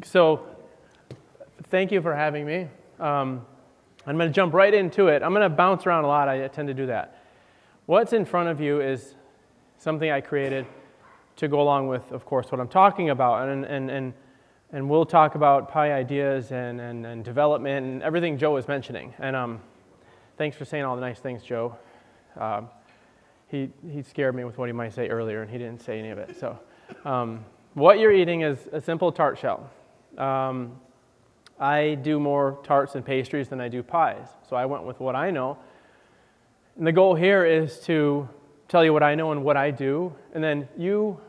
So thank you for having me. I'm going to jump right into it. I'm going to bounce around a lot. I tend to do that. What's in front of you is something I created to go along with, of course, what I'm talking about. And we'll talk about Pi ideas and development and everything Joe was mentioning. And thanks for saying all the nice things, Joe. He scared me with what he might say earlier, and he didn't say any of it. So what you're eating is a simple tart shell. I do more tarts and pastries than I do pies, so I went with what I know. And the goal here is to tell you what I know and what I do, and then you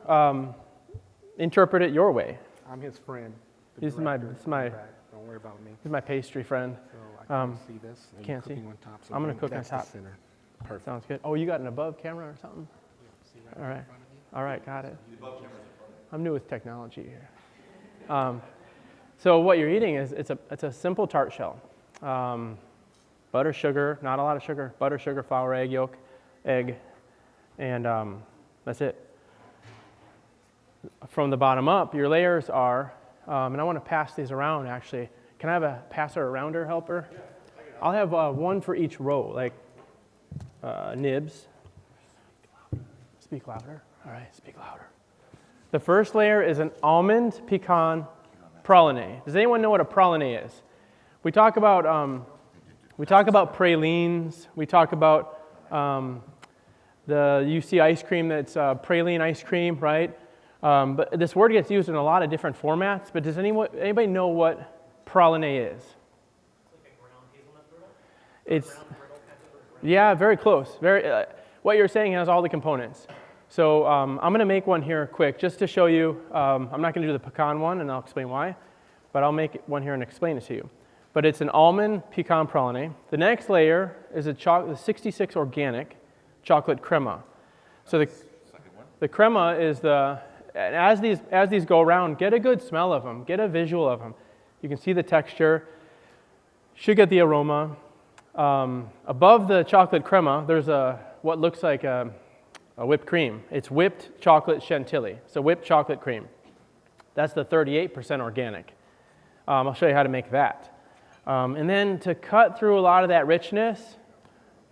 interpret it your way. I'm his friend. He's my Don't worry about me. He's my pastry friend. So I can't see this. And Can't see. on top, so I'm going to cook on that's top. The center. Perfect. Sounds good. Oh, you got an above camera or something? See right All right. in front of you? All right, got it. I'm new with technology here. So what you're eating is it's a simple tart shell. Butter, sugar, not a lot of sugar. Butter, sugar, flour, egg yolk, egg, and that's it. From the bottom up, your layers are, and I want to pass these around actually. Can I have a passer-arounder helper? Yeah, I'll have one for each row, like nibs. Speak louder. All right, speak louder. The first layer is an almond pecan praline. Does anyone know what a praline is? We talk about pralines. We talk about you see ice cream that's praline ice cream, right? But this word gets used in a lot of different formats. But does anybody know what praline is? It's like a ground hazelnut brittle? It's yeah, very close. What you're saying has all the components. So I'm going to make one here quick just to show you. I'm not going to do the pecan one, and I'll explain why. But I'll make one here and explain it to you. But it's an almond pecan praline. The next layer is the 66 organic chocolate crema. So the crema is and as these go around, get a good smell of them, get a visual of them. You can see the texture, should get the aroma. Above the chocolate crema, there's what looks like a whipped cream. It's whipped chocolate chantilly, so whipped chocolate cream. That's the 38% organic. I'll show you how to make that. And then to cut through a lot of that richness,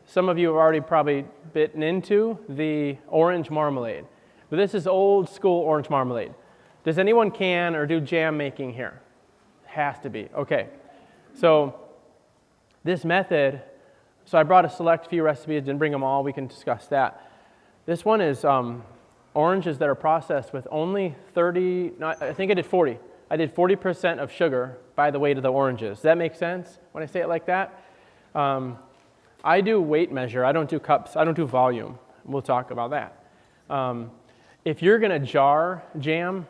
some of you have already probably bitten into the orange marmalade. But this is old school orange marmalade. Does anyone can or do jam making here? Has to be. Okay. So this method, so I brought a select few recipes, didn't bring them all, we can discuss that. This one is oranges that are processed with only 30, I think I did 40. I did 40% of sugar by the weight of the oranges. Does that make sense when I say it like that? I do weight measure. I don't do cups. I don't do volume. We'll talk about that. If you're going to jar jam,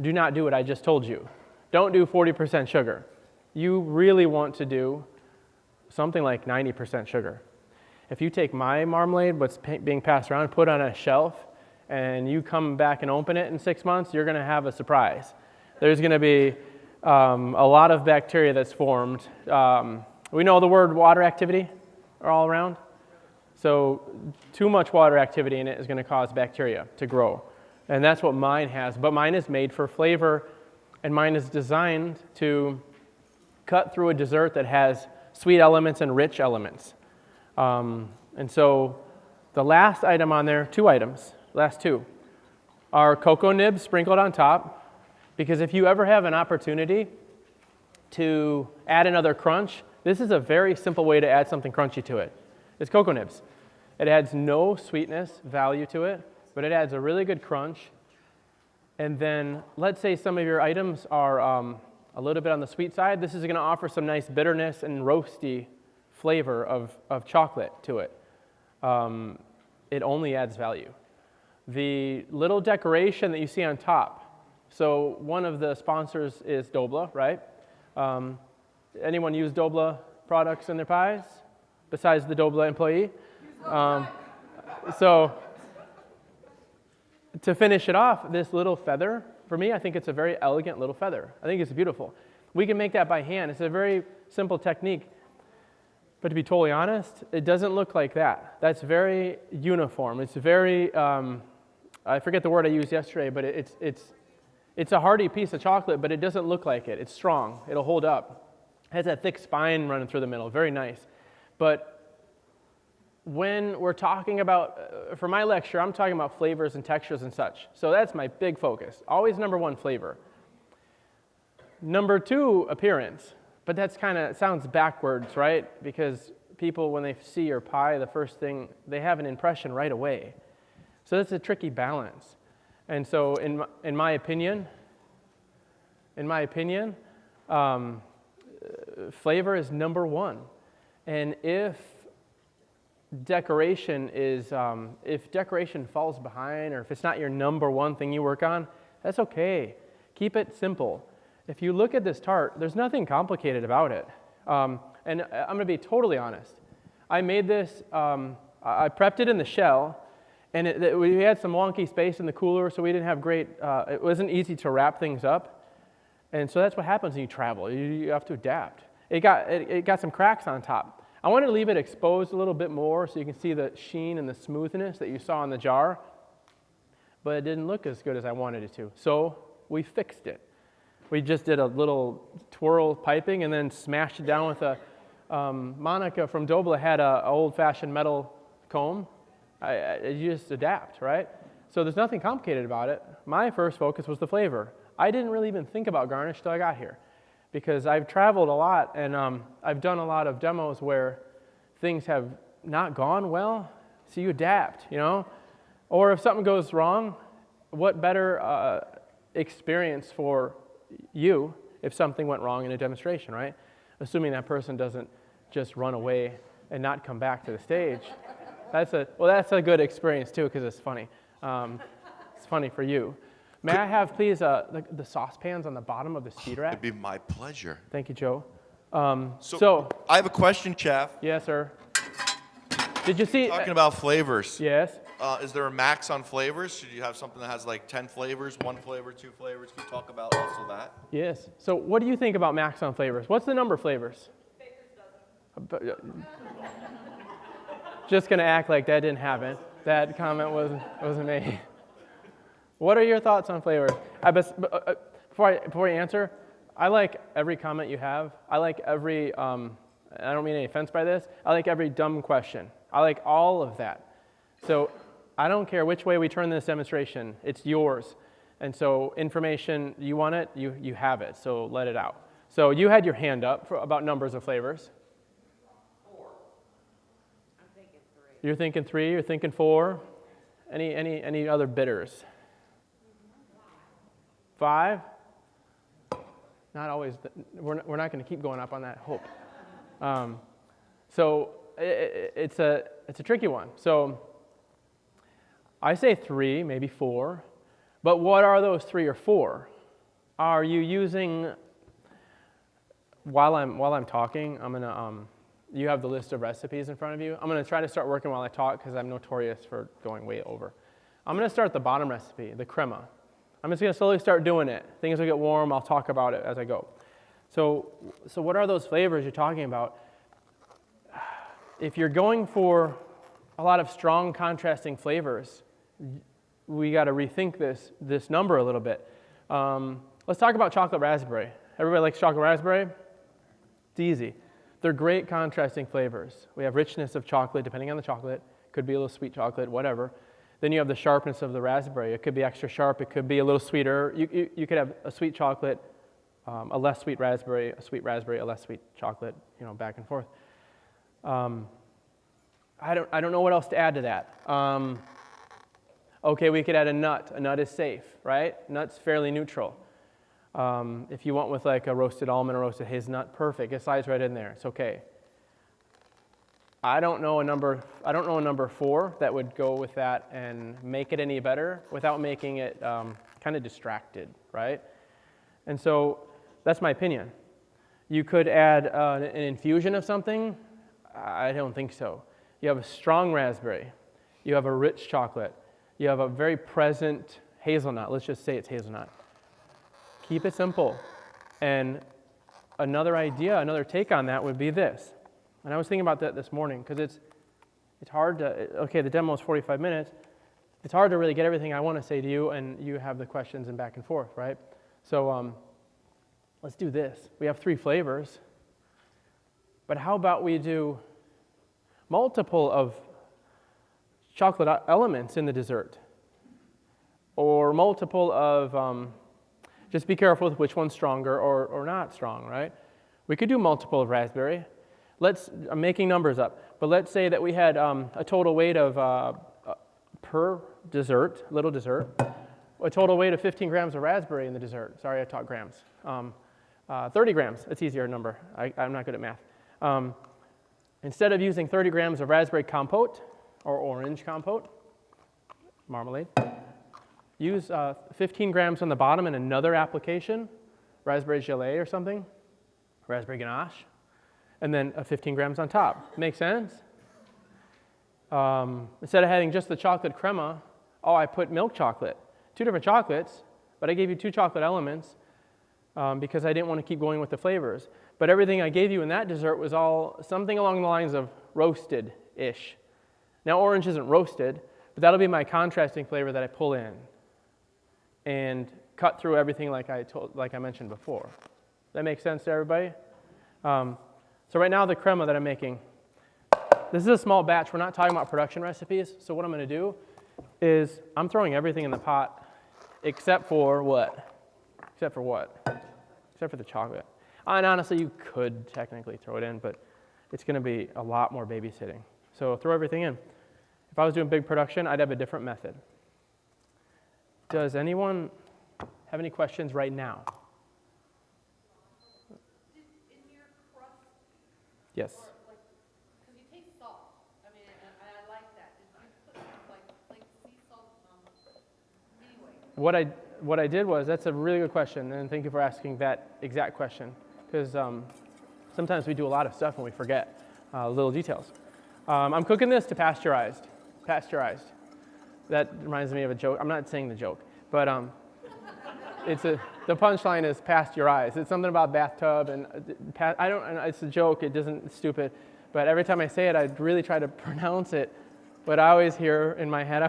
do not do what I just told you. Don't do 40% sugar. You really want to do something like 90% sugar. If you take my marmalade, what's being passed around, put on a shelf, and you come back and open it in 6 months, you're going to have a surprise. There's going to be a lot of bacteria that's formed. We know the word water activity are all around. So too much water activity in it is going to cause bacteria to grow. And that's what mine has. But mine is made for flavor, and mine is designed to cut through a dessert that has sweet elements and rich elements. And so the last item on there, last two, are cocoa nibs sprinkled on top. Because if you ever have an opportunity to add another crunch, this is a very simple way to add something crunchy to it. It's cocoa nibs. It adds no sweetness value to it, but it adds a really good crunch. And then let's say some of your items are a little bit on the sweet side. This is going to offer some nice bitterness and roasty flavor of chocolate to it. It only adds value. The little decoration that you see on top, so one of the sponsors is Dobla, right? Anyone use Dobla products in their pies besides the Dobla employee? So to finish it off, this little feather, for me, I think it's a very elegant little feather. I think it's beautiful. We can make that by hand. It's a very simple technique. But to be totally honest, it doesn't look like that. That's very uniform. It's very, I forget the word I used yesterday, but it's It's a hearty piece of chocolate, but it doesn't look like it. It's strong. It'll hold up. It has that thick spine running through the middle. Very nice. But when we're talking about, for my lecture, I'm talking about flavors and textures and such. So that's my big focus. Always number one, flavor. Number two, appearance. But that's kind of sounds backwards, right? Because people, when they see your pie, the first thing, they have an impression right away. So that's a tricky balance. And so in my opinion, flavor is number one. And if decoration falls behind, or if it's not your number one thing you work on, that's okay. Keep it simple. If you look at this tart, there's nothing complicated about it. And I'm going to be totally honest. I made this, I prepped it in the shell, and we had some wonky space in the cooler, so we didn't have great, it wasn't easy to wrap things up. And so that's what happens when you travel. You have to adapt. It got some cracks on top. I wanted to leave it exposed a little bit more so you can see the sheen and the smoothness that you saw in the jar, but it didn't look as good as I wanted it to. So we fixed it. We just did a little twirl piping and then smashed it down with a, Monica from Dobla had an old-fashioned metal comb. You just adapt, right? So there's nothing complicated about it. My first focus was the flavor. I didn't really even think about garnish till I got here, because I've traveled a lot and I've done a lot of demos where things have not gone well, so you adapt, you know? Or if something goes wrong, what better experience for you if something went wrong in a demonstration, right? Assuming that person doesn't just run away and not come back to the stage. That's a good experience too, because it's funny. It's funny for you. May I have, please, the saucepans on the bottom of the speed rack? It'd be my pleasure. Thank you, Joe. So I have a question, Chaff. Yes, sir. Did you see? Talking about flavors. Yes. Is there a max on flavors? Should you have something that has like 10 flavors, 1 flavor, 2 flavors? Can you talk about also that? Yes. So what do you think about max on flavors? What's the number of flavors? Just going to act like that didn't happen. That comment wasn't made. What are your thoughts on flavors? Before I answer, I like every comment you have. I like every, I don't mean any offense by this, I like every dumb question. I like all of that. So I don't care which way we turn this demonstration, it's yours. And so information, you want it, you have it, so let it out. So you had your hand up about numbers of flavors. 4. I'm thinking 3. You're thinking 3, you're thinking 4. Any other bitters? 5? Not always, we're not going to keep going up on that hope. So it's a tricky one. So I say 3, maybe 4, but what are those 3 or 4? Are you using, while I'm talking, I'm gonna, you have the list of recipes in front of you. I'm gonna try to start working while I talk because I'm notorious for going way over. I'm gonna start the bottom recipe, the crema. I'm just gonna slowly start doing it. Things will get warm, I'll talk about it as I go. So what are those flavors you're talking about? If you're going for a lot of strong contrasting flavors, we got to rethink this number a little bit. Let's talk about chocolate raspberry. Everybody likes chocolate raspberry? It's easy. They're great contrasting flavors. We have richness of chocolate, depending on the chocolate. Could be a little sweet chocolate, whatever. Then you have the sharpness of the raspberry. It could be extra sharp. It could be a little sweeter. You could have a sweet chocolate, a less sweet raspberry, a sweet raspberry, a less sweet chocolate, back and forth. I don't know what else to add to that. Okay, we could add a nut. A nut is safe, right? Nut's fairly neutral. If you want with like a roasted almond or roasted hazelnut, perfect. It slides right in there. It's okay. I don't know a number 4 that would go with that and make it any better without making it kind of distracted, right? And so that's my opinion. You could add an infusion of something. I don't think so. You have a strong raspberry. You have a rich chocolate. You have a very present hazelnut. Let's just say it's hazelnut. Keep it simple. And another idea, another take on that would be this. And I was thinking about that this morning because it's hard to, okay, the demo is 45 minutes. It's hard to really get everything I want to say to you, and you have the questions and back and forth, right? So let's do this. We have 3 flavors, but how about we do multiple of chocolate elements in the dessert? Or multiple of, just be careful with which one's stronger or not strong, right? We could do multiple of raspberry. I'm making numbers up, but let's say that we had a total weight of, per dessert, little dessert, a total weight of 15 grams of raspberry in the dessert. Sorry, I taught grams. 30 grams, it's easier number. I'm not good at math. Instead of using 30 grams of raspberry compote or orange compote, marmalade, use 15 grams on the bottom in another application, raspberry gelée or something, raspberry ganache, and then 15 grams on top. Make sense? Instead of having just the chocolate crema, I put milk chocolate. 2 different chocolates, but I gave you 2 chocolate elements because I didn't want to keep going with the flavors. But everything I gave you in that dessert was all something along the lines of roasted-ish. Now, orange isn't roasted, but that'll be my contrasting flavor that I pull in and cut through everything like I mentioned before. That makes sense to everybody? So right now, the crema that I'm making, this is a small batch. We're not talking about production recipes. So what I'm going to do is I'm throwing everything in the pot except for what? Except for what? Except for the chocolate. And honestly, you could technically throw it in, but it's going to be a lot more babysitting. So throw everything in. If I was doing big production, I'd have a different method. Does anyone have any questions right now? In your crust, Yes. or because you taste salt. I mean, I like that. Did you put like sea salt? Anyway. What I did was, that's a really good question, and thank you for asking that exact question, because sometimes we do a lot of stuff and we forget little details. I'm cooking this to pasteurized. That reminds me of a joke. I'm not saying the joke, but the punchline is pasteurized. It's something about bathtub, and it's a joke. It's stupid, but every time I say it, I really try to pronounce it, but I always hear in my head,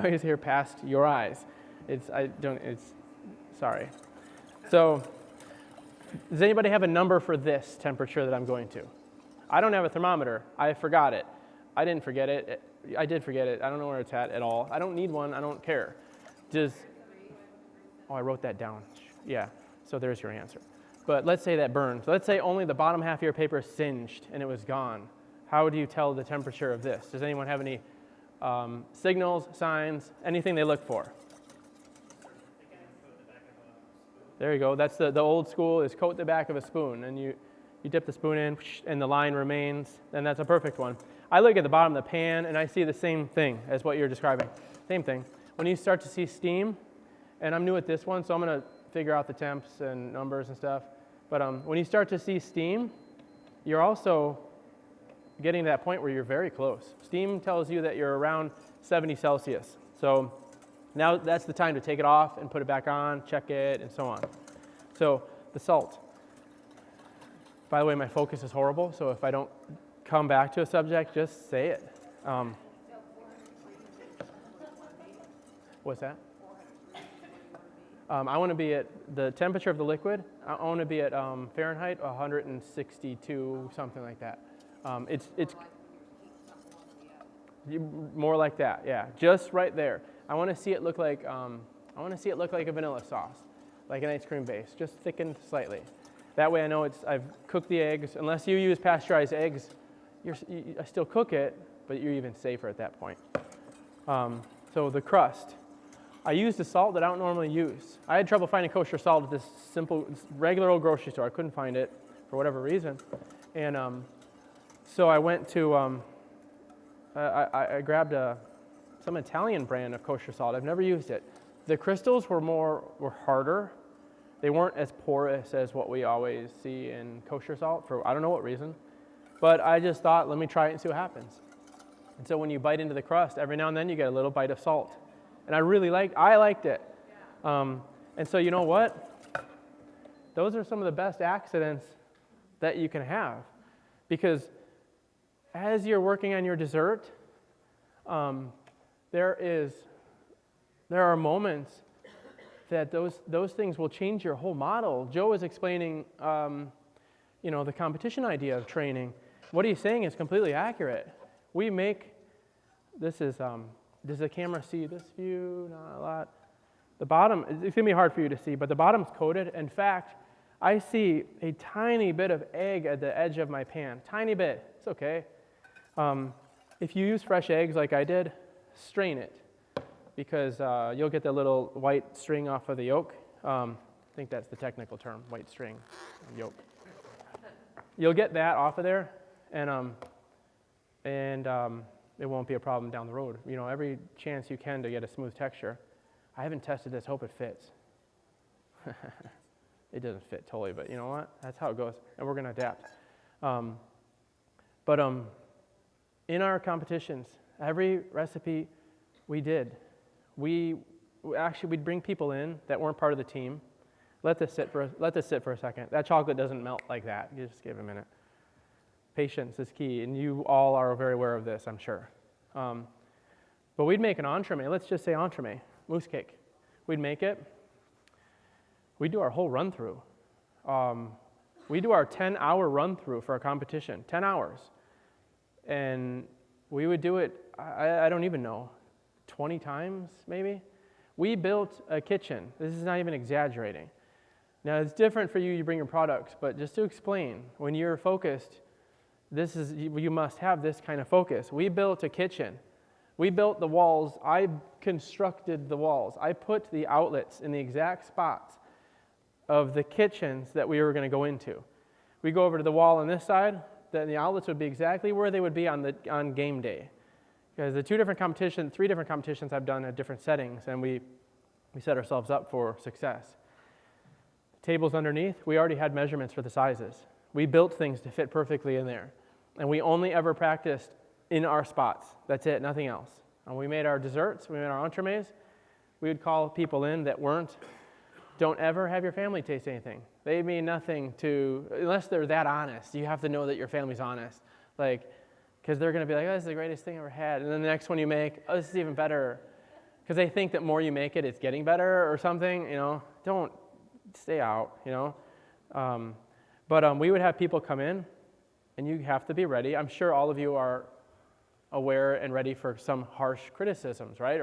past your eyes. Sorry. So, does anybody have a number for this temperature that I'm going to? I don't have a thermometer. I forgot it. I didn't forget it. I did forget it. I don't know where it's at all. I don't need one. I don't care. I wrote that down. Yeah, so there's your answer. But let's say that burned. Let's say only the bottom half of your paper singed and it was gone. How do you tell the temperature of this? Does anyone have any signals, signs, anything they look for? There you go. That's the old school is coat the back of a spoon, and you dip the spoon in and the line remains, and that's a perfect one. I look at the bottom of the pan and I see the same thing as what you're describing. Same thing. When you start to see steam, and I'm new at this one, so I'm going to figure out the temps and numbers and stuff, but when you start to see steam, you're also getting to that point where you're very close. Steam tells you that you're around 70 Celsius. So now that's the time to take it off and put it back on, check it, and so on. So the salt. By the way, my focus is horrible, so if I don't come back to a subject, just say it. What's that? I want to be at the temperature of the liquid. I want to be at Fahrenheit 162, something like that. It's more like that, yeah, just right there. I want to see it look like a vanilla sauce, like an ice cream base, just thickened slightly. That way I know I've cooked the eggs. Unless you use pasteurized eggs, I still cook it, but you're even safer at that point. So the crust. I used a salt that I don't normally use. I had trouble finding kosher salt at this simple, regular old grocery store. I couldn't find it for whatever reason. And so I went to, I grabbed some Italian brand of kosher salt. I've never used it. The crystals were harder. They weren't as porous as what we always see in kosher salt for I don't know what reason. But I just thought, let me try it and see what happens. And so when you bite into the crust, every now and then you get a little bite of salt. And I liked it. And so you know what? Those are some of the best accidents that you can have. Because as you're working on your dessert, there are moments that those things will change your whole model. Joe was explaining, the competition idea of training. What he's saying is completely accurate. We make, does the camera see this view? Not a lot. The bottom, it's going to be hard for you to see, but the bottom's coated. In fact, I see a tiny bit of egg at the edge of my pan. Tiny bit. It's okay. If you use fresh eggs like I did, strain it, because you'll get the little white string off of the yolk. I think that's the technical term, white string yolk. You'll get that off of there, and it won't be a problem down the road. Every chance you can to get a smooth texture. I haven't tested this, hope it fits. It doesn't fit totally, but you know what? That's how it goes, and we're going to adapt. In our competitions, every recipe we did, we'd bring people in that weren't part of the team. Let this sit for a second. That chocolate doesn't melt like that. You just give it a minute. Patience is key, and you all are very aware of this, I'm sure. But we'd make an entremet. Let's just say entremet, mousse cake. We'd make it. We'd do our whole run-through. We do our 10-hour run-through for a competition, 10 hours. And we would do it, I don't even know, 20 times maybe? We built a kitchen. This is not even exaggerating. Now, it's different for you bring your products, but just to explain, when you're focused, you must have this kind of focus. We built a kitchen. We built the walls. I constructed the walls. I put the outlets in the exact spots of the kitchens that we were going to go into. We go over to the wall on this side, then the outlets would be exactly where they would be on game day. Because the three different competitions I've done at different settings, and we set ourselves up for success. Tables underneath, we already had measurements for the sizes. We built things to fit perfectly in there. And we only ever practiced in our spots. That's it, nothing else. And we made our desserts, we made our entremets. We would call people in that don't ever have your family taste anything. They mean nothing unless they're that honest. You have to know that your family's honest. Because they're going to be like, oh, this is the greatest thing I ever had. And then the next one you make, oh, this is even better. Because they think that more you make it, it's getting better or something, Don't stay out, But we would have people come in, and you have to be ready. I'm sure all of you are aware and ready for some harsh criticisms, right?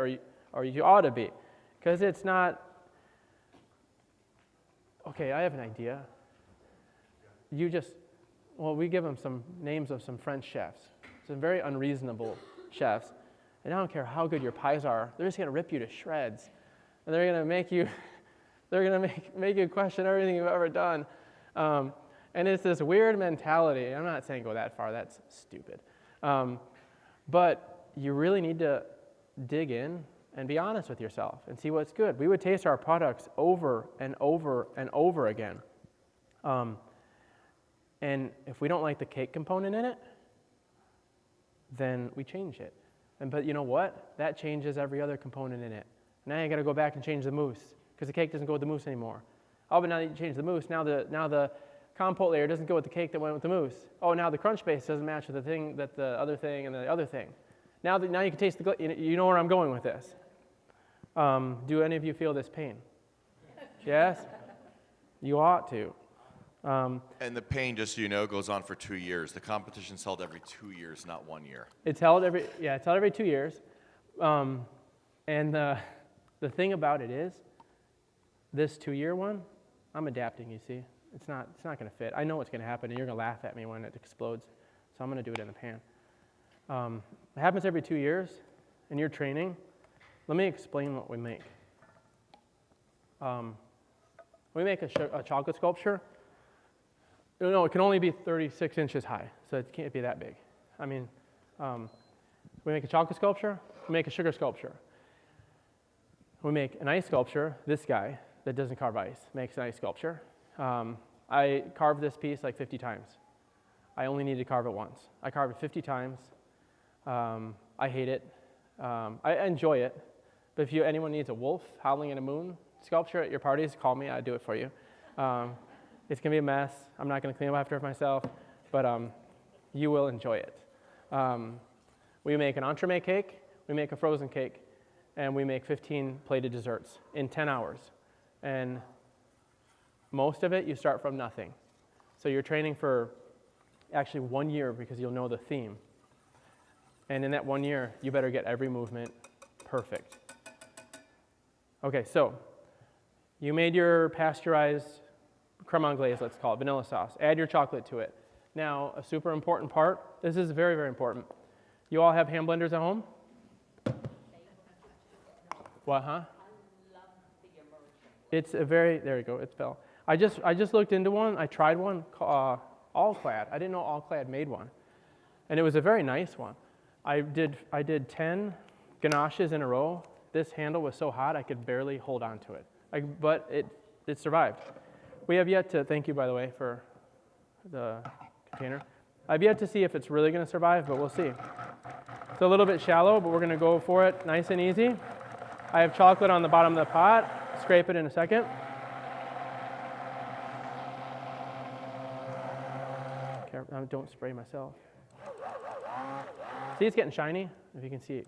Or you ought to be. Because it's not, okay, I have an idea. We give them some names of some French chefs, some very unreasonable chefs, and I don't care how good your pies are, they're just going to rip you to shreds, and they're going to make you, make you question everything you've ever done, and it's this weird mentality. I'm not saying go that far, that's stupid, but you really need to dig in and be honest with yourself and see what's good. We would taste our products over and over and over again. And if we don't like the cake component in it, then we change it. But you know what? That changes every other component in it. Now you got to go back and change the mousse because the cake doesn't go with the mousse anymore. Oh, but now that you change the mousse, now the compote layer doesn't go with the cake that went with the mousse. Oh, now the crunch base doesn't match with the other thing and the other thing. Now you can taste you know where I'm going with this. Do any of you feel this pain? Yes? You ought to. And the pain, just so you know, goes on for 2 years. The competition's held every 2 years, not 1 year. It's held every 2 years. And the thing about it is, this 2-year one, I'm adapting, you see. It's not going to fit. I know what's going to happen, and you're going to laugh at me when it explodes. So I'm going to do it in the pan. It happens every 2 years, and you're training. Let me explain what we make. We make a chocolate sculpture. No, it can only be 36 inches high, so it can't be that big. I mean, we make a chocolate sculpture, we make a sugar sculpture. We make an ice sculpture. This guy that doesn't carve ice makes an ice sculpture. I carved this piece like 50 times. I only need to carve it once. I carved it 50 times. I hate it. I enjoy it, but if anyone needs a wolf howling at a moon sculpture at your parties, call me, I'll do it for you. It's going to be a mess. I'm not going to clean up after myself, but you will enjoy it. We make an entremet cake, we make a frozen cake, and we make 15 plated desserts in 10 hours. And most of it, you start from nothing. So you're training for actually 1 year because you'll know the theme. And in that 1 year, you better get every movement perfect. Okay, so you made your pasteurized creme anglaise, let's call it, vanilla sauce. Add your chocolate to it. Now, a super important part, this is very, very important. You all have hand blenders at home? What, huh? It's a very, there you go, it fell. I just looked into one, I tried one, All-Clad. I didn't know All-Clad made one. And it was a very nice one. I did 10 ganaches in a row. This handle was so hot I could barely hold on to it. But it survived. We have yet to, thank you by the way for the container. I've yet to see if it's really going to survive, but we'll see. It's a little bit shallow, but we're going to go for it nice and easy. I have chocolate on the bottom of the pot. Scrape it in a second. Don't spray myself. See, it's getting shiny, if you can see it.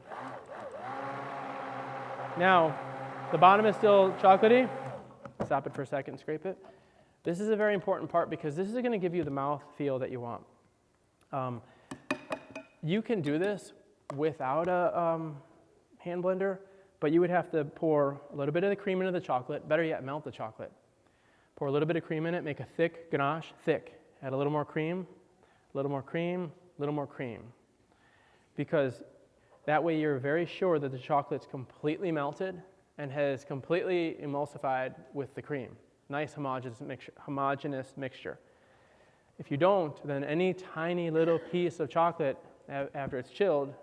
Now, the bottom is still chocolatey. Stop it for a second, scrape it. This is a very important part because this is going to give you the mouth feel that you want. You can do this without a hand blender, but you would have to pour a little bit of the cream into the chocolate. Better yet, melt the chocolate. Pour a little bit of cream in it, make a thick ganache, thick. Add a little more cream, a little more cream, a little more cream. Because that way you're very sure that the chocolate's completely melted and has completely emulsified with the cream. Nice homogeneous mixture. If you don't, then any tiny little piece of chocolate after it's chilled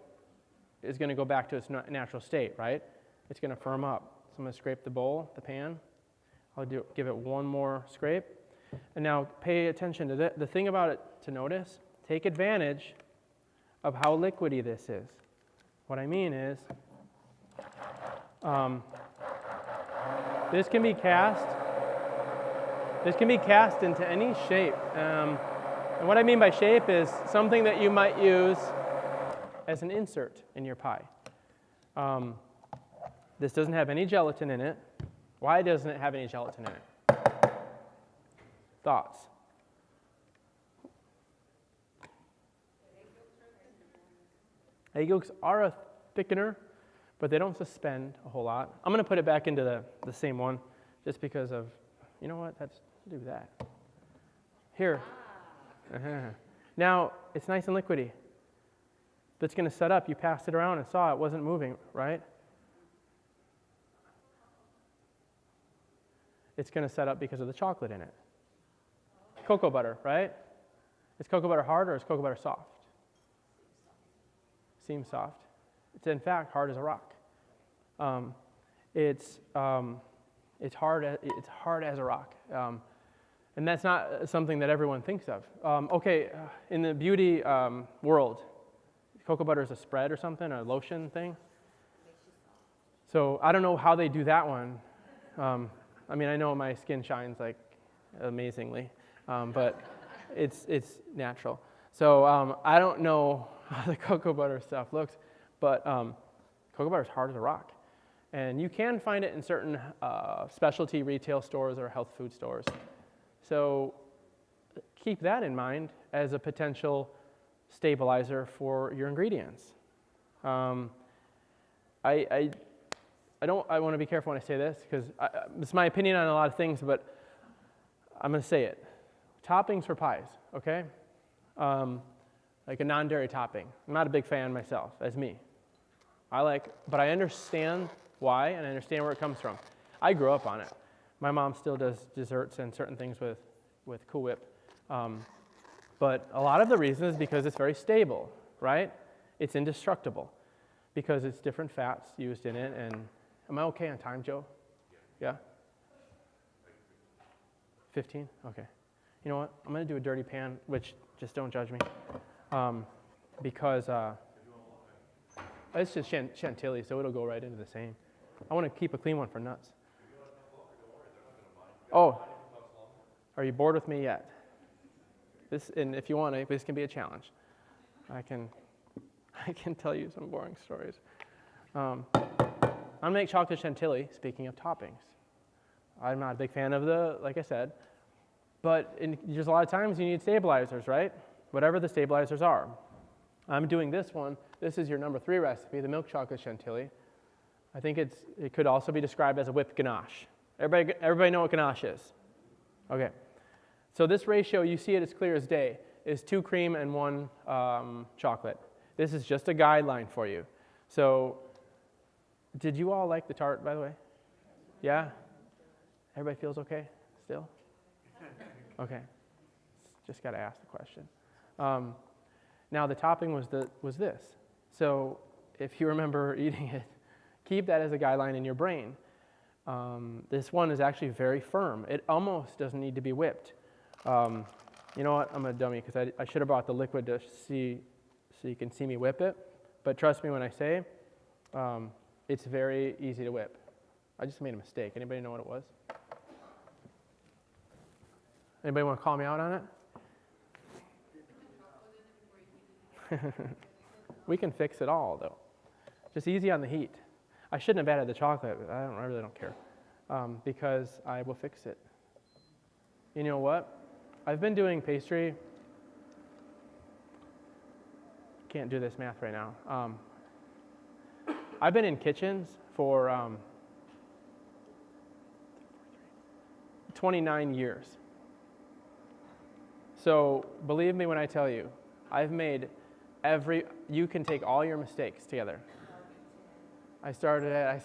is going to go back to its natural state, right? It's going to firm up. So I'm going to scrape the bowl, the pan. I'll give it one more scrape. And now pay attention to the thing about it to notice. Take advantage of how liquidy this is. What I mean is, this can be cast into any shape. And what I mean by shape is something that you might use as an insert in your pie. This doesn't have any gelatin in it. Why doesn't it have any gelatin in it? Thoughts? Egg yolks are a thickener, but they don't suspend a whole lot. I'm going to put it back into the same one just because of, you know what, let's do that. Here. Now, it's nice and liquidy. That's going to set up. You passed it around and saw it wasn't moving, right? It's going to set up because of the chocolate in it. Cocoa butter, right? Is cocoa butter hard or is cocoa butter soft? Seems soft. It's in fact hard as a rock. It's hard as a rock, and that's not something that everyone thinks of. In the beauty world, cocoa butter is a spread or something, a lotion thing. So I don't know how they do that one. I mean, I know my skin shines like amazingly, but it's natural. So I don't know how the cocoa butter stuff looks, but cocoa butter is hard as a rock. And you can find it in certain specialty retail stores or health food stores. So keep that in mind as a potential stabilizer for your ingredients. I want to be careful when I say this because it's my opinion on a lot of things, but I'm going to say it. Toppings for pies, okay? Like a non-dairy topping. I'm not a big fan myself, as me. But I understand why, and I understand where it comes from. I grew up on it. My mom still does desserts and certain things with Cool Whip. But a lot of the reason is because it's very stable, right? It's indestructible because it's different fats used in it. And am I okay on time, Joe? Yeah? 15? Okay. You know what? I'm going to do a dirty pan, which just don't judge me. Because it's just chantilly, so it'll go right into the same. I want to keep a clean one for nuts. Oh, are you bored with me yet? And if you want to, this can be a challenge. I can tell you some boring stories. I'm going to make chocolate chantilly, speaking of toppings. I'm not a big fan of like I said, but there's a lot of times you need stabilizers, right? Whatever the stabilizers are. I'm doing this one. This is your number 3 recipe, the milk chocolate chantilly. I think it could also be described as a whipped ganache. Everybody know what ganache is? Okay. So this ratio, you see it as clear as day, is 2 cream and 1 chocolate. This is just a guideline for you. So did you all like the tart, by the way? Yeah? Everybody feels okay still? Okay. Just got to ask the question. Now the topping was this. So if you remember eating it, keep that as a guideline in your brain. This one is actually very firm. It almost doesn't need to be whipped. You know what? I'm a dummy because I should have brought the liquid to see so you can see me whip it. But trust me when I say it's very easy to whip. I just made a mistake. Anybody know what it was? Anybody want to call me out on it? We can fix it all, though. Just easy on the heat. I shouldn't have added the chocolate, but I really don't care because I will fix it. You know what? I've been doing pastry. Can't do this math right now. I've been in kitchens for 29 years. So believe me when I tell you, I've made you can take all your mistakes together. I started at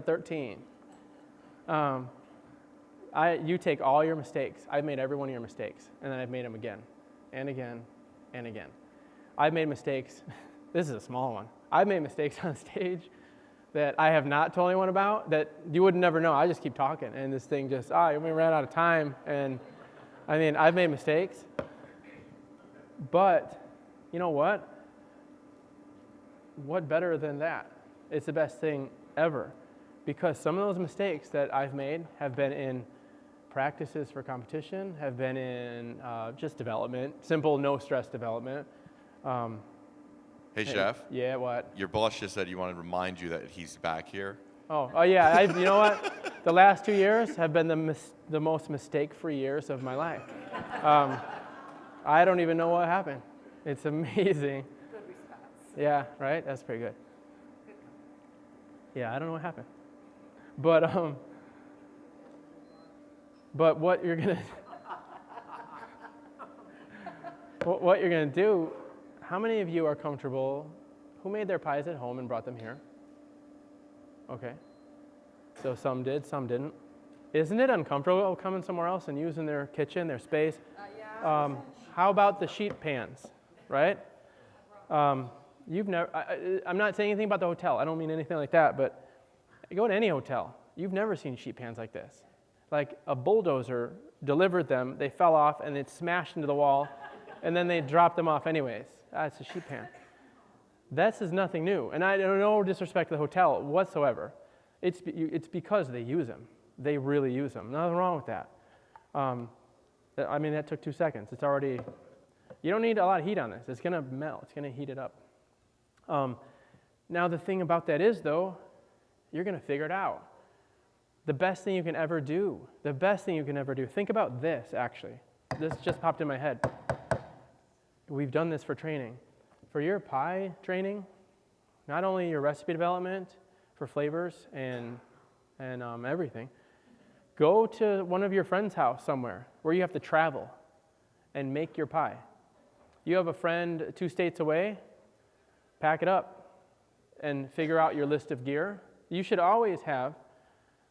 13. You take all your mistakes. I've made every one of your mistakes, and then I've made them again, and again, and again. I've made mistakes. This is a small one. I've made mistakes on stage that I have not told anyone about that you would never know. I just keep talking, and this thing just, we ran out of time, and I mean, I've made mistakes, but you know what? What better than that? It's the best thing ever, because some of those mistakes that I've made have been in practices for competition, have been in just development, simple no-stress development. Hey, Chef. Yeah, what? Your boss just said you wanted to remind you that he's back here. Oh yeah. You know what? The last 2 years have been the most mistake-free years of my life. I don't even know what happened. It's amazing. Good response. Yeah, right? That's pretty good. Yeah, I don't know what happened. But what you're gonna what you're gonna do? How many of you are comfortable? Who made their pies at home and brought them here? Okay. So some did, some didn't. Isn't it uncomfortable coming somewhere else and using their kitchen, their space? Yeah. How about the sheet pans, right? You've never. I'm not saying anything about the hotel. I don't mean anything like that. But you go to any hotel, you've never seen sheet pans like this. Like a bulldozer delivered them. They fell off and it smashed into the wall, and then they dropped them off anyways. It's a sheet pan. This is nothing new, and I don't no disrespect to the hotel whatsoever. It's because they use them. They really use them. Nothing wrong with that. I mean, that took 2 seconds. It's already. You don't need a lot of heat on this. It's going to melt. It's going to heat it up. Now, the thing about that is, though, you're going to figure it out. The best thing you can ever do. The best thing you can ever do. Think about this, actually. This just popped in my head. We've done this for training. For your pie training, not only your recipe development for flavors and everything, go to one of your friend's house somewhere where you have to travel and make your pie. You have a friend 2 states away, pack it up and figure out your list of gear. You should always have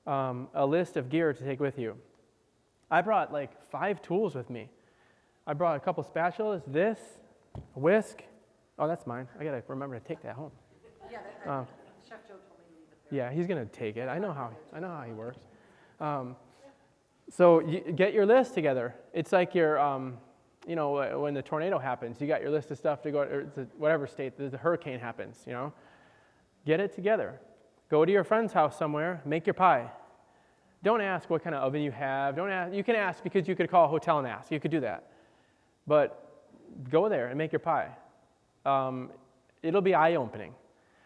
a list of gear to take with you. I brought like 5 tools with me. I brought a couple spatulas, this, a whisk. Oh, that's mine. I gotta remember to take that home. Yeah, Chef Joe told me to leave it there. Yeah, he's gonna take it. I know how he works. So you get your list together. It's like your, when the tornado happens, you got your list of stuff to go to whatever state the hurricane happens. Get it together. Go to your friend's house somewhere. Make your pie. Don't ask what kind of oven you have. Don't ask. You can ask because you could call a hotel and ask. You could do that. But go there and make your pie. It'll be eye-opening.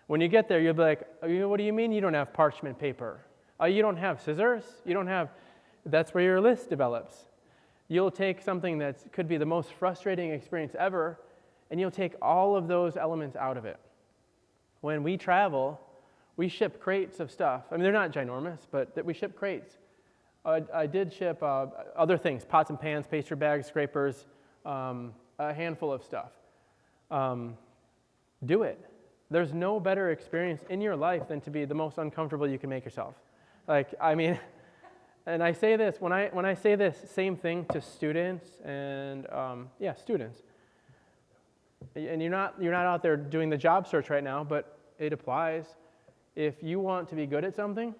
When you get there, you'll be like, what do you mean you don't have parchment paper? You don't have scissors. You don't have, that's where your list develops. You'll take something that could be the most frustrating experience ever, and you'll take all of those elements out of it. When we travel, we ship crates of stuff. I mean, they're not ginormous, but we ship crates. I did ship other things, pots and pans, pastry bags, scrapers, a handful of stuff. Do it. There's no better experience in your life than to be the most uncomfortable you can make yourself. Like, I mean, and I say this, when I say this same thing to students and, students, and you're not out there doing the job search right now, but it applies. If you want to be good at something,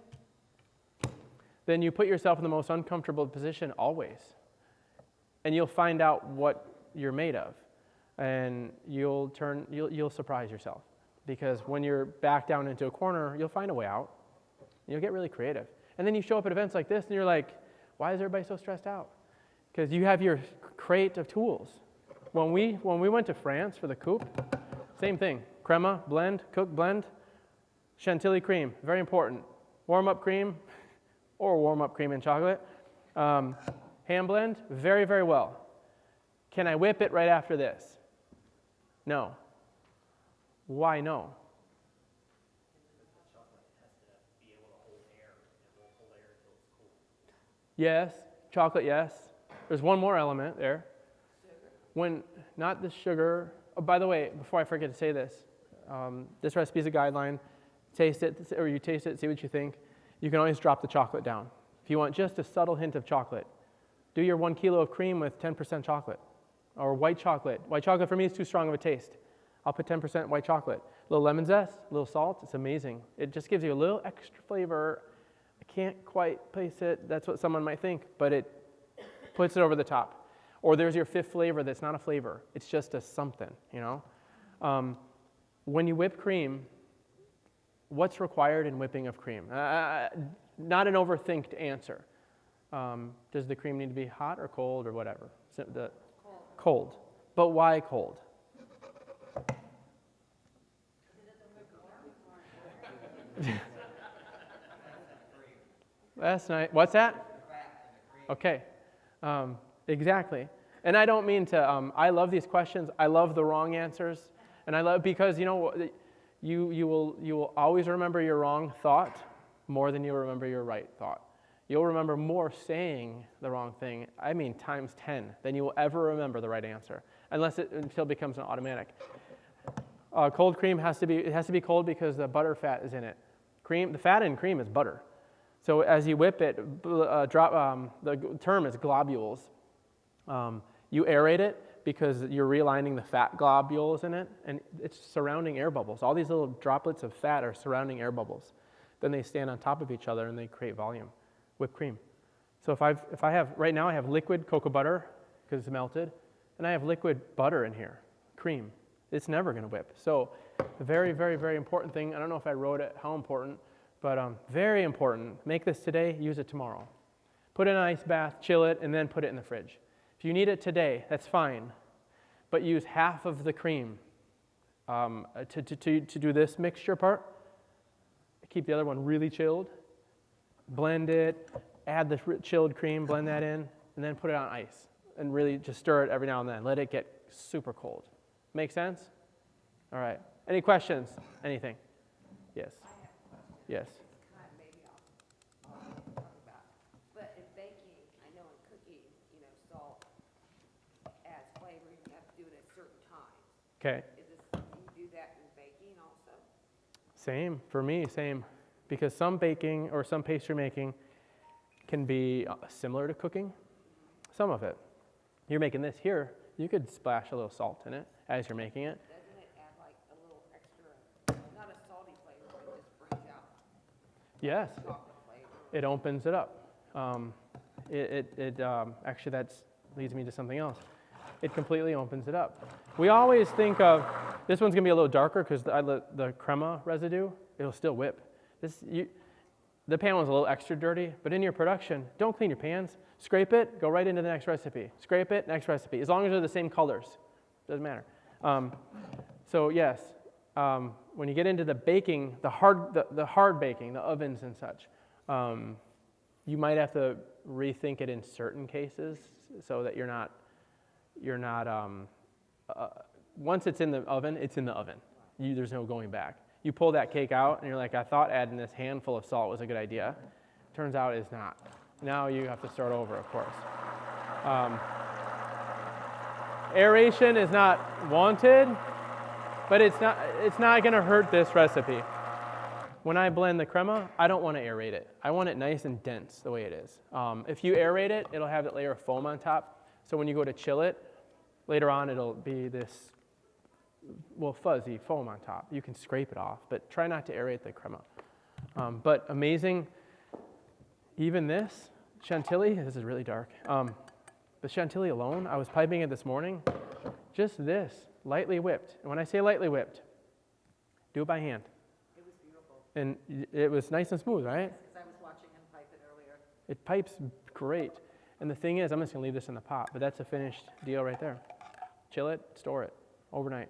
then you put yourself in the most uncomfortable position always. And you'll find out what you're made of. And you'll surprise yourself. Because when you're backed down into a corner, you'll find a way out. You'll get really creative. And then you show up at events like this and you're like, why is everybody so stressed out? Because you have your crate of tools. When we went to France for the coupe, same thing. Crema, blend, cook, blend. Chantilly cream, very important. Warm-up cream, or warm-up cream and chocolate. Hand blend, very, very well. Can I whip it right after this? No. Why no? Yes, chocolate, yes. There's one more element there. When, not the sugar. Oh, by the way, before I forget to say this, this recipe is a guideline. Taste it, or you taste it, see what you think. You can always drop the chocolate down. If you want just a subtle hint of chocolate, do your 1 kilo of cream with 10% chocolate. Or white chocolate. White chocolate for me is too strong of a taste. I'll put 10% white chocolate. A little lemon zest, a little salt, it's amazing. It just gives you a little extra flavor. I can't quite place it, that's what someone might think, but it puts it over the top. Or there's your fifth flavor that's not a flavor, it's just a something, you know? When you whip cream, what's required in whipping of cream? Not an overthinked answer. Does the cream need to be hot or cold or whatever? Cold. But why cold? Last night, what's that? Okay, exactly. And I don't mean to, I love these questions. I love the wrong answers. And I love, because you know, you will always remember your wrong thought more than you'll remember your right thought. You'll remember more saying the wrong thing, I mean times 10, than you will ever remember the right answer, until it becomes an automatic. Cold cream has to be cold because the butter fat is in it. The fat in cream is butter. So as you whip it, the term is globules. You aerate it because you're realigning the fat globules in it, and it's surrounding air bubbles. All these little droplets of fat are surrounding air bubbles. Then they stand on top of each other and they create volume. Whipped cream. So if I have, right now I have liquid cocoa butter because it's melted, and I have liquid butter in here, cream. It's never going to whip. So a very, very, very important thing. I don't know if I wrote it, how important, but very important. Make this today, use it tomorrow. Put it in an ice bath, chill it, and then put it in the fridge. If you need it today, that's fine, but use half of the cream to do this mixture part. Keep the other one really chilled. Blend it, add the chilled cream, blend that in, and then put it on ice. And really just stir it every now and then. Let it get super cold. Make sense? All right. Any questions? Anything? Yes. Yes. Kind of maybe I'll talk about. But in baking, I know in cooking, you know, salt adds flavor. You have to do it at certain times. Okay. Is this something you do that in baking also? Same. For me, same. Because some baking or some pastry making can be similar to cooking. Some of it. You're making this here, you could splash a little salt in it as you're making it. Doesn't it add like a little extra, not a salty flavor, but it just brings out Yes, chocolate flavor? it opens it up. Actually, that leads me to something else. It completely opens it up. We always think of, this one's gonna be a little darker because the crema residue, it'll still whip. The pan one's a little extra dirty, but in your production, don't clean your pans. Scrape it, go right into the next recipe. Scrape it, next recipe. As long as they're the same colors, doesn't matter. So yes, when you get into the baking, the hard baking, the ovens and such, You might have to rethink it in certain cases so that you're not, once it's in the oven, it's in the oven. There's no going back. You pull that cake out and you're like, I thought adding this handful of salt was a good idea. Turns out it's not. Now you have to start over, of course. Aeration is not wanted, but it's not going to hurt this recipe. When I blend the crema, I don't want to aerate it. I want it nice and dense the way it is. If you aerate it, it'll have that layer of foam on top. So when you go to chill it, later on it'll be this, well, fuzzy foam on top. You can scrape it off, but try not to aerate the crema. But amazing, even this chantilly, this is really dark. The chantilly alone, I was piping it this morning, just this, lightly whipped. And when I say lightly whipped, do it by hand. It was beautiful, And it was nice and smooth, right? because I was watching him pipe it earlier. It pipes great. And the thing is, I'm just going to leave this in the pot, but that's a finished deal right there. Chill it, store it overnight.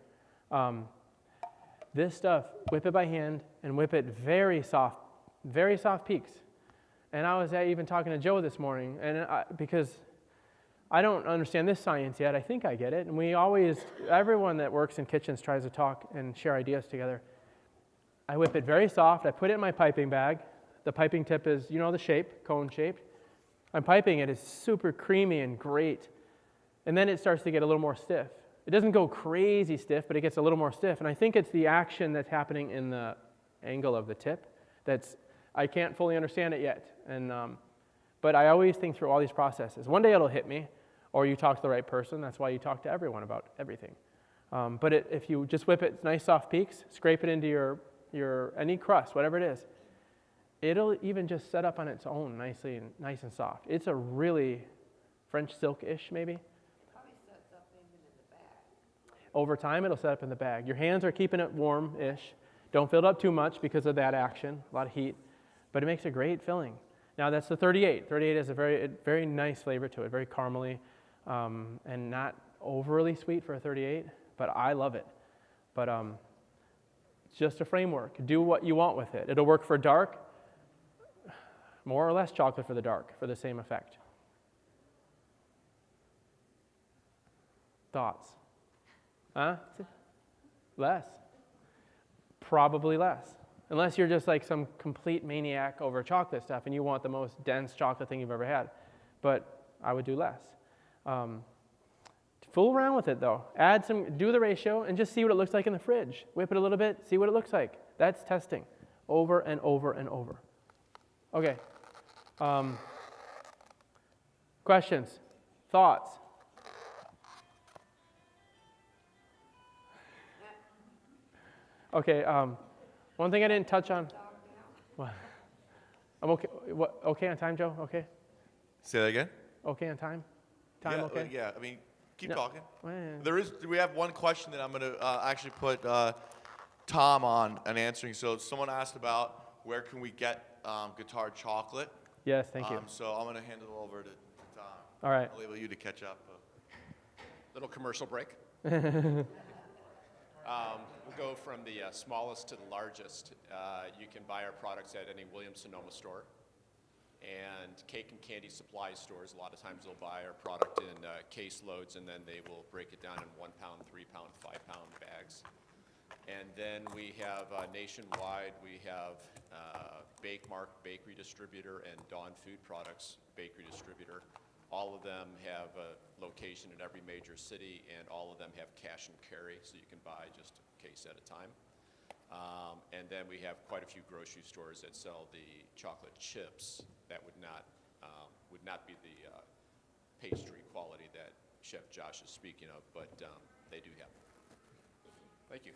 This stuff, whip it by hand and whip it very soft peaks. And I was even talking to Joe this morning, and because I don't understand this science yet, I think I get it. And everyone that works in kitchens tries to talk and share ideas together. I whip it very soft. I put it in my piping bag. The piping tip is, you know the shape, cone shaped. I'm piping it. It's super creamy and great. And then it starts to get a little more stiff. It doesn't go crazy stiff, but it gets a little more stiff. And I think it's the action that's happening in the angle of the tip I can't fully understand it yet. But I always think through all these processes. One day it'll hit me, or you talk to the right person. That's why you talk to everyone about everything. But if you just whip it nice soft peaks, scrape it into your any crust, whatever it is, it'll even just set up on its own nice and soft. It's a really French silk-ish maybe. Probably sets up even in the bag. Over time, it'll set up in the bag. Your hands are keeping it warm-ish. Don't fill it up too much because of that action, a lot of heat. But it makes a great filling. Now, that's the 38. 38 has a very nice flavor to it, very caramely, and not overly sweet for a 38, but I love it. But it's just a framework. Do what you want with it. It'll work for dark, more or less chocolate for the dark, for the same effect. Thoughts? Huh? Less. Probably less. Unless you're just like some complete maniac over chocolate stuff and you want the most dense chocolate thing you've ever had. But I would do less. Fool around with it though. Do the ratio and just see what it looks like in the fridge. Whip it a little bit, see what it looks like. That's testing over and over and over. Okay. Questions? Thoughts? Okay, one thing I didn't touch on. What? I'm okay. What? Okay on time, Joe? Okay? Say that again? Okay on time? Time Yeah, okay? yeah, I mean, keep No. talking. Well, We have one question that I'm going to actually put Tom on and answering. So someone asked about where can we get Guittard chocolate. yes, thank you. So I'm going to hand it over to Tom. All right. I'll leave you to catch up. Little commercial break. We'll go from the smallest to the largest. You can buy our products at any Williams-Sonoma store and cake and candy supply stores. A lot of times they'll buy our product in case loads and then they will break it down in 1 pound, 3 pound, 5 pound bags. And then we have nationwide, we have Bakemark Bakery Distributor and Dawn Food Products Bakery Distributor. All of them have a location in every major city, and all of them have cash and carry, so you can buy just a case at a time. And then we have quite a few grocery stores that sell the chocolate chips that would not be the pastry quality that Chef Josh is speaking of, but they do have them. Thank you.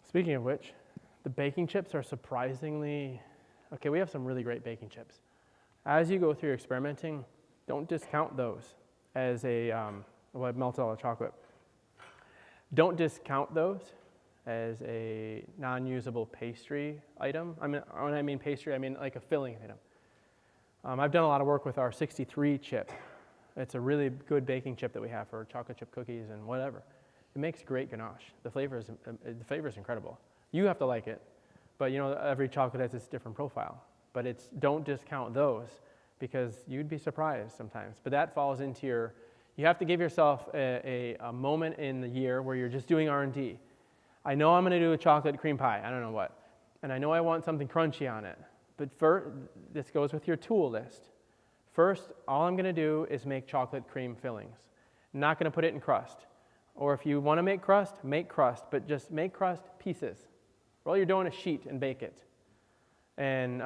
Speaking of which, the baking chips are surprisingly, okay, we have some really great baking chips. As you go through your experimenting, don't discount those as melted all the chocolate. Don't discount those as a non-usable pastry item. I mean, when I mean pastry, I mean like a filling item. I've done a lot of work with our 63 chip. It's a really good baking chip that we have for chocolate chip cookies and whatever. It makes great ganache. The flavor is incredible. You have to like it. But you know, every chocolate has its different profile. But don't discount those because you'd be surprised sometimes. But that falls into you have to give yourself a moment in the year where you're just doing R&D. I know I'm going to do a chocolate cream pie, I don't know what. And I know I want something crunchy on it. But this goes with your tool list. First, all I'm going to do is make chocolate cream fillings. I'm not going to put it in crust. Or if you want to make crust, but just make crust pieces. All you're doing is sheet and bake it. And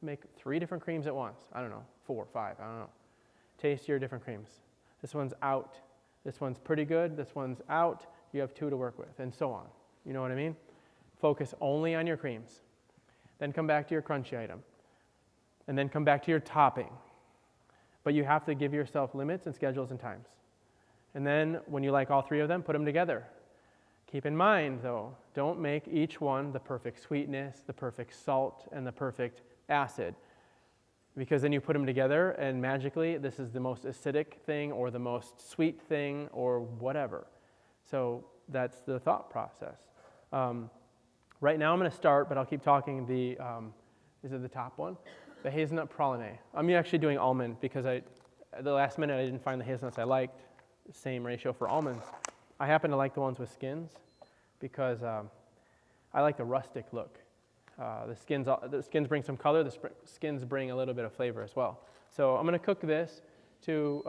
make 3 different creams at once. I don't know, 4, 5, I don't know. Taste your different creams. This one's out. This one's pretty good. This one's out. You have 2 to work with, and so on. You know what I mean? Focus only on your creams. Then come back to your crunchy item. And then come back to your topping. But you have to give yourself limits and schedules and times. And then when you like all 3 of them, put them together. Keep in mind, though, don't make each one the perfect sweetness, the perfect salt, and the perfect acid. Because then you put them together, and magically, this is the most acidic thing, or the most sweet thing, or whatever. So that's the thought process. Right now I'm going to start, but I'll keep talking, is it the top one? The hazelnut praline. I'm actually doing almond because at the last minute I didn't find the hazelnuts I liked. Same ratio for almonds. I happen to like the ones with skins because I like the rustic look. The skins bring some color, the skins bring a little bit of flavor as well. So I'm going to cook this to,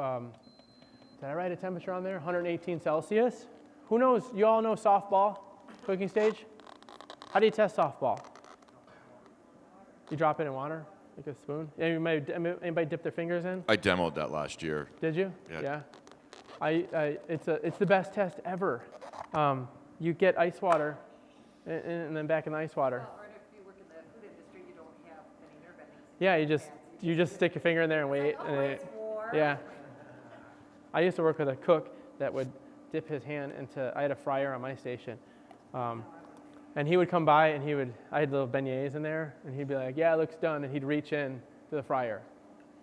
did I write a temperature on there? 118 Celsius. Who knows, you all know softball cooking stage? How do you test softball? You drop it in water, like a spoon? Anybody dip their fingers in? I demoed that last year. Did you? Yeah. It's the best test ever. You get ice water, and then back in the ice water. Well, or if you work in the food industry, you don't have any nerve endings. Yeah, you just stick your finger in there and wait. Oh, And it's warm. yeah. I used to work with a cook that would dip his hand into, I had a fryer on my station. And he would come by and I had little beignets in there, and he'd be like, yeah, it looks done. And he'd reach in to the fryer,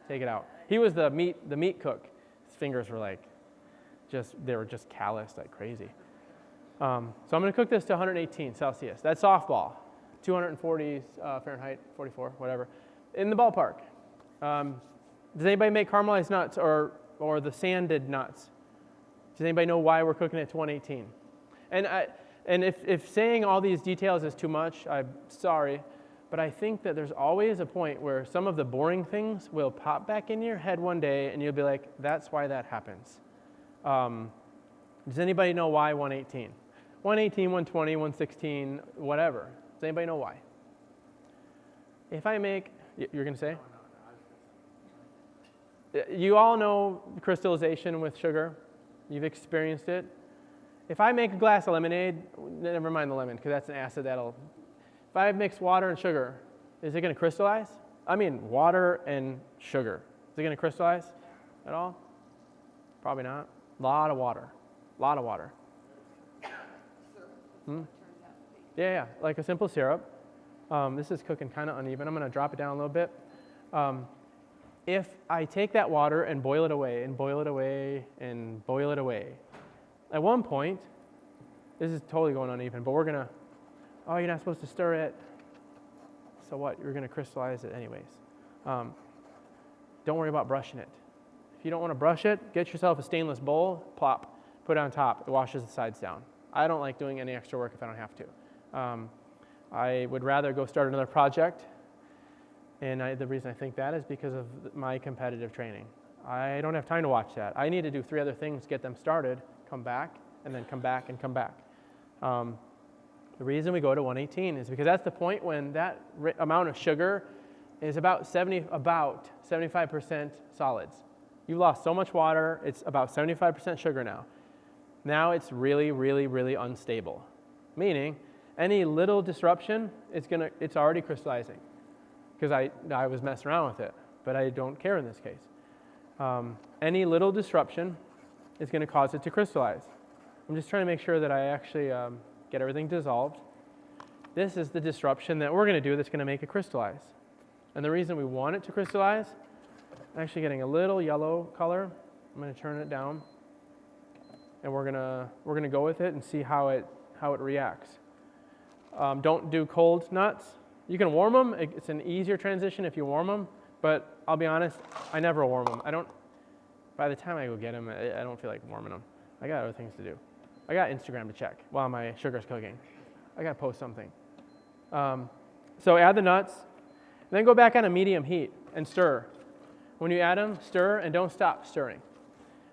take it out. He was the meat cook. His fingers were they were just calloused like crazy. So I'm going to cook this to 118 Celsius. That's softball. 240 Fahrenheit, 44, whatever. In the ballpark. Does anybody make caramelized nuts or the sanded nuts? Does anybody know why we're cooking it to 118? And if saying all these details is too much, I'm sorry, but I think that there's always a point where some of the boring things will pop back in your head one day, and you'll be like, that's why that happens. Does anybody know why 118? 118, 120, 116, whatever. Does anybody know why? If I make, you're going to say? You all know crystallization with sugar. You've experienced it. If I make a glass of lemonade, never mind the lemon, because that's an acid if I mix water and sugar, is it going to crystallize? I mean, water and sugar. Is it going to crystallize at all? Probably not. A lot of water. Yeah, like a simple syrup. This is cooking kind of uneven. I'm going to drop it down a little bit. If I take that water and boil it away, and boil it away, and boil it away, at one point, this is totally going uneven, but you're not supposed to stir it. So what? You're going to crystallize it anyways. Don't worry about brushing it. If you don't want to brush it, get yourself a stainless bowl, plop, put it on top. It washes the sides down. I don't like doing any extra work if I don't have to. I would rather go start another project, and the reason I think that is because of my competitive training. I don't have time to watch that. I need to do 3 other things, get them started, come back, and then come back and come back. The reason we go to 118 is because that's the point when that amount of sugar is about 75% solids. You've lost so much water, it's about 75% sugar now. Now it's really, really, really unstable. Meaning, any little disruption, it's already crystallizing. Because I was messing around with it, but I don't care in this case. Any little disruption is going to cause it to crystallize. I'm just trying to make sure that I actually get everything dissolved. This is the disruption that we're going to do that's going to make it crystallize. And the reason we want it to crystallize, I'm actually getting a little yellow color. I'm going to turn it down, and we're going to go with it and see how it reacts. Don't do cold nuts. You can warm them. It's an easier transition if you warm them. But I'll be honest, I never warm them. By the time I go get them, I don't feel like warming them. I got other things to do. I got Instagram to check while my sugar's cooking. I got to post something. So add the nuts, then go back on a medium heat and stir. When you add them, stir and don't stop stirring.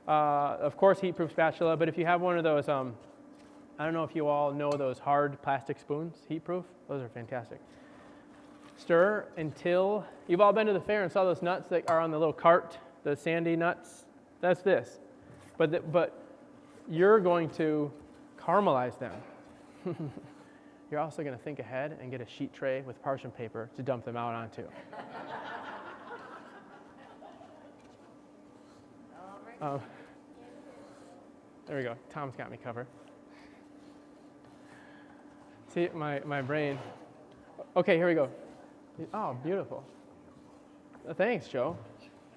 Of course, heat-proof spatula, but if you have one of those, I don't know if you all know those hard plastic spoons, heat-proof. Those are fantastic. Stir until, you've all been to the fair and saw those nuts that are on the little cart, the sandy nuts. That's this. But you're going to caramelize them. You're also going to think ahead and get a sheet tray with parchment paper to dump them out onto. There we go. Tom's got me covered. See, my brain. Okay, here we go. Oh, beautiful. Thanks, Joe.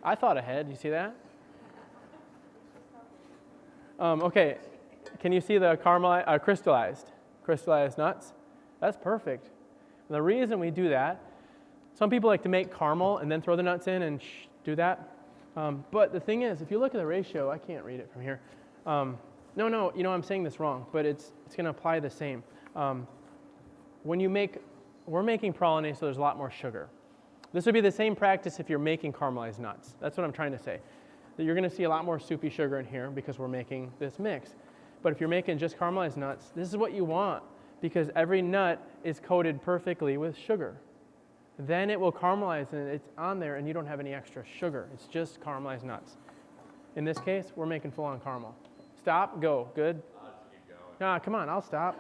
I thought ahead. You see that? Okay, can you see the crystallized nuts? That's perfect. And the reason we do that, some people like to make caramel and then throw the nuts in and do that. But the thing is, if you look at the ratio, I can't read it from here. No, you know, I'm saying this wrong, but it's going to apply the same. We're making praline, so there's a lot more sugar. This would be the same practice if you're making caramelized nuts. That's what I'm trying to say. That you're going to see a lot more soupy sugar in here because we're making this mix. But if you're making just caramelized nuts, this is what you want because every nut is coated perfectly with sugar. Then it will caramelize and it's on there and you don't have any extra sugar. It's just caramelized nuts. In this case, we're making full-on caramel. Stop, go, good? No, come on, I'll stop.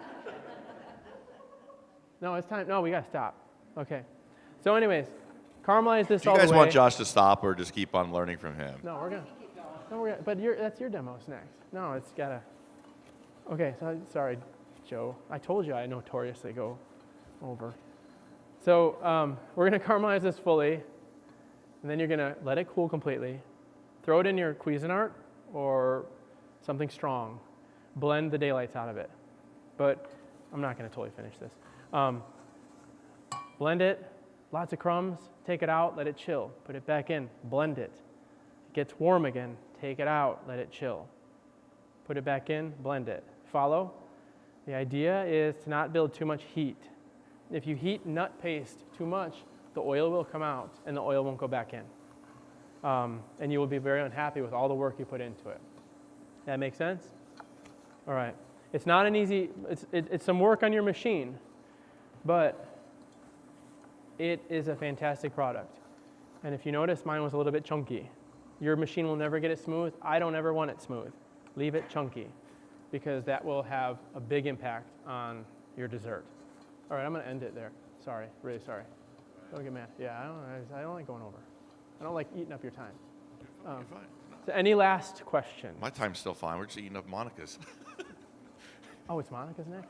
No, it's time. No, we got to stop. Okay. So anyways, caramelize this Do all you the guys way. want Josh to stop or just keep on learning from him? No, we're gonna. But that's your demo next. No, it's gotta. Okay, so sorry, Joe. I told you I notoriously go over. So we're gonna caramelize this fully, and then you're gonna let it cool completely. Throw it in your Cuisinart or something strong. Blend the daylights out of it. But I'm not gonna totally finish this. Blend it. Lots of crumbs, take it out, let it chill. Put it back in, blend it. It gets warm again, take it out, let it chill. Put it back in, blend it. Follow? The idea is to not build too much heat. If you heat nut paste too much, the oil will come out and the oil won't go back in. And you will be very unhappy with all the work you put into it. That make sense? All right. It's not an easy, it's some work on your machine, but it is a fantastic product. And if you notice, mine was a little bit chunky. Your machine will never get it smooth. I don't ever want it smooth. Leave it chunky because that will have a big impact on your dessert. All right, I'm going to end it there. Sorry, really sorry. Don't get mad. Yeah, I don't like going over. I don't like eating up your time. You're fine. So any last questions? My time's still fine. We're just eating up Monica's. Oh, it's Monica's next?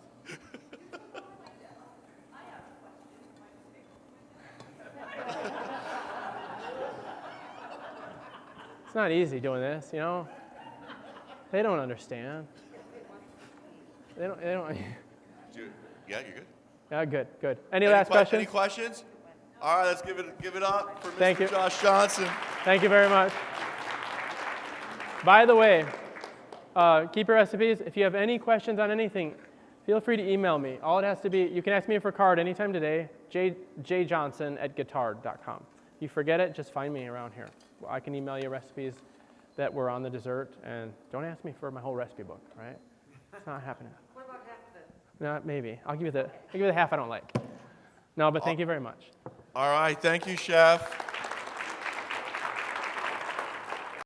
It's not easy doing this, you know? They don't understand. They don't. Dude, yeah, you're good. Yeah, good. Any last questions? Any questions? All right, let's give it up for Thank Mr. you. Josh Johnson. Thank you very much. By the way, keep your recipes. If you have any questions on anything, feel free to email me. All it has to be, you can ask me for a card anytime today, jjohnson@guittard.com. If you forget it, just find me around here. I can email you recipes that were on the dessert, and don't ask me for my whole recipe book, right? It's not happening. What about half of it? No, maybe. I'll give you the half I don't like. No, but thank you very much. All right, thank you, Chef.